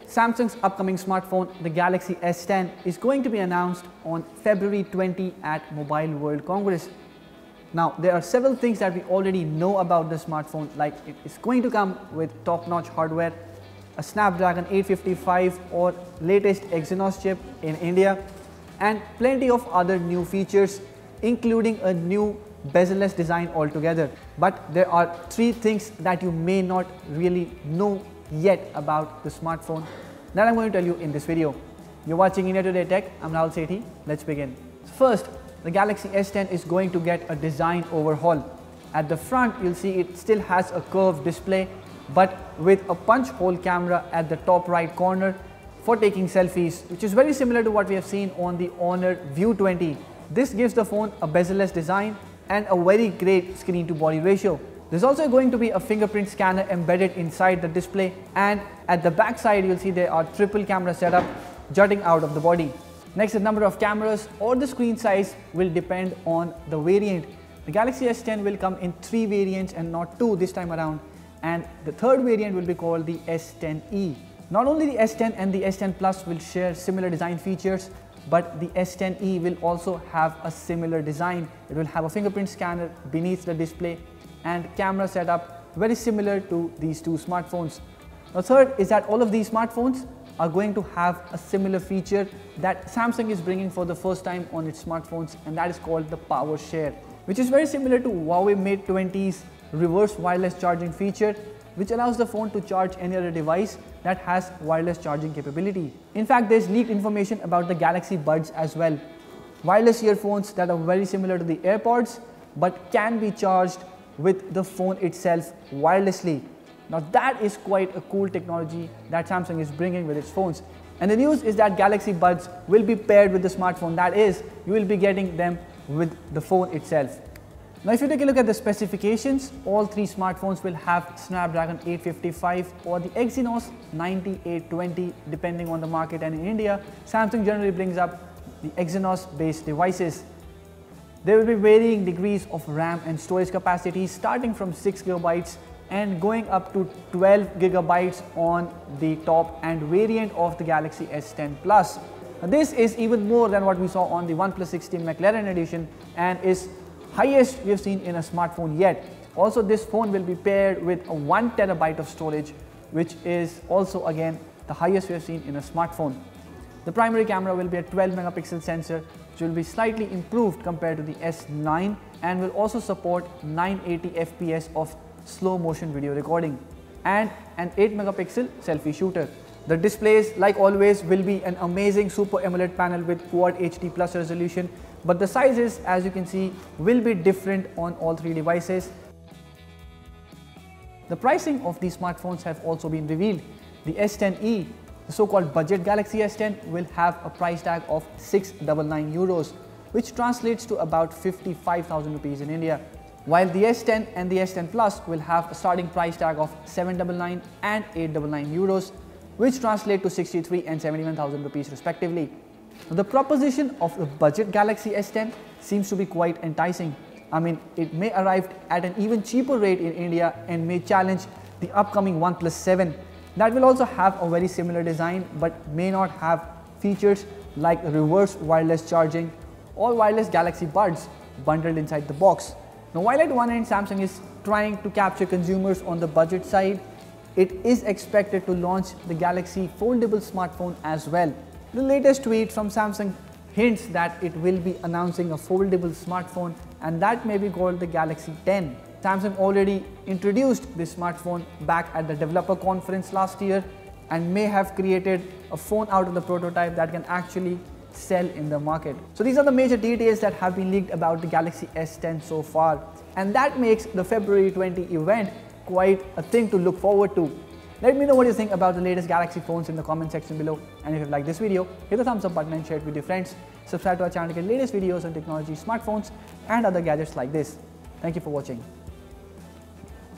Samsung's upcoming smartphone, the Galaxy S10, is going to be announced on February 20 at Mobile World Congress. Now, there are several things that we already know about the smartphone, like it is going to come with top-notch hardware, a Snapdragon 855 or latest Exynos chip in India, and plenty of other new features, including a new bezel-less design altogether. But there are three things that you may not really know yet about the smartphone that I'm going to tell you in this video. You're watching India Today Tech. I'm Rahul Sethi. Let's begin. First, the Galaxy S10 is going to get a design overhaul. At the front, you'll see it still has a curved display, but with a punch hole camera at the top right corner for taking selfies, which is very similar to what we have seen on the Honor View 20. This gives the phone a bezel-less design and a very great screen to body ratio. There's also going to be a fingerprint scanner embedded inside the display, and at the back side you'll see there are triple camera setup jutting out of the body. Next, the number of cameras or the screen size will depend on the variant. The Galaxy S10 will come in 3 variants and not 2 this time around, and the third variant will be called the S10e. Not only the S10 and the S10 Plus will share similar design features, but the S10e will also have a similar design. It will have a fingerprint scanner beneath the display and camera setup very similar to these two smartphones. The third is that all of these smartphones are going to have a similar feature that Samsung is bringing for the first time on its smartphones, and that is called the power share, which is very similar to Huawei Mate 20's reverse wireless charging feature, which allows the phone to charge any other device that has wireless charging capability. In fact, there's leaked information about the Galaxy Buds as well. Wireless earphones that are very similar to the AirPods but can be charged with the phone itself wirelessly. Now that is quite a cool technology that Samsung is bringing with its phones. And the news is that Galaxy Buds will be paired with the smartphone. That is, you will be getting them with the phone itself. Now if you take a look at the specifications, all 3 smartphones will have Snapdragon 855 or the Exynos 9820 depending on the market, and in India, Samsung generally brings up the Exynos based devices. There will be varying degrees of RAM and storage capacity starting from 6 GB and going up to 12 GB on the top end variant of the Galaxy S10 Plus. Now, this is even more than what we saw on the OnePlus 16 McLaren edition and is highest we have seen in a smartphone yet. Also, this phone will be paired with a 1 TB of storage, which is also again the highest we have seen in a smartphone. The primary camera will be a 12 megapixel sensor, which will be slightly improved compared to the S9 and will also support 980 FPS of slow motion video recording and an 8 megapixel selfie shooter. The displays, like always, will be an amazing Super AMOLED panel with Quad HD Plus resolution, but the sizes, as you can see, will be different on all 3 devices. The pricing of these smartphones have also been revealed. The S10e, the so-called budget Galaxy S10, will have a price tag of 699 euros, which translates to about 55,000 rupees in India, while the S10 and the S10 Plus will have a starting price tag of 799 and 899 euros, which translate to 63 and 71,000 rupees respectively. Now, the proposition of the budget Galaxy S10 seems to be quite enticing. I mean, it may arrive at an even cheaper rate in India and may challenge the upcoming OnePlus 7. That will also have a very similar design but may not have features like reverse wireless charging or wireless Galaxy Buds bundled inside the box. Now, while at one end Samsung is trying to capture consumers on the budget side, it is expected to launch the Galaxy foldable smartphone as well. The latest tweet from Samsung hints that it will be announcing a foldable smartphone, and that may be called the Galaxy 10. Samsung already introduced this smartphone back at the developer conference last year and may have created a phone out of the prototype that can actually sell in the market. So these are the major details that have been leaked about the Galaxy S10 so far, and that makes the February 20 event quite a thing to look forward to. Let me know what you think about the latest Galaxy phones in the comment section below, and if you like this video, hit the thumbs up button and share it with your friends. Subscribe to our channel to get latest videos on technology, smartphones and other gadgets like this. Thank you for watching.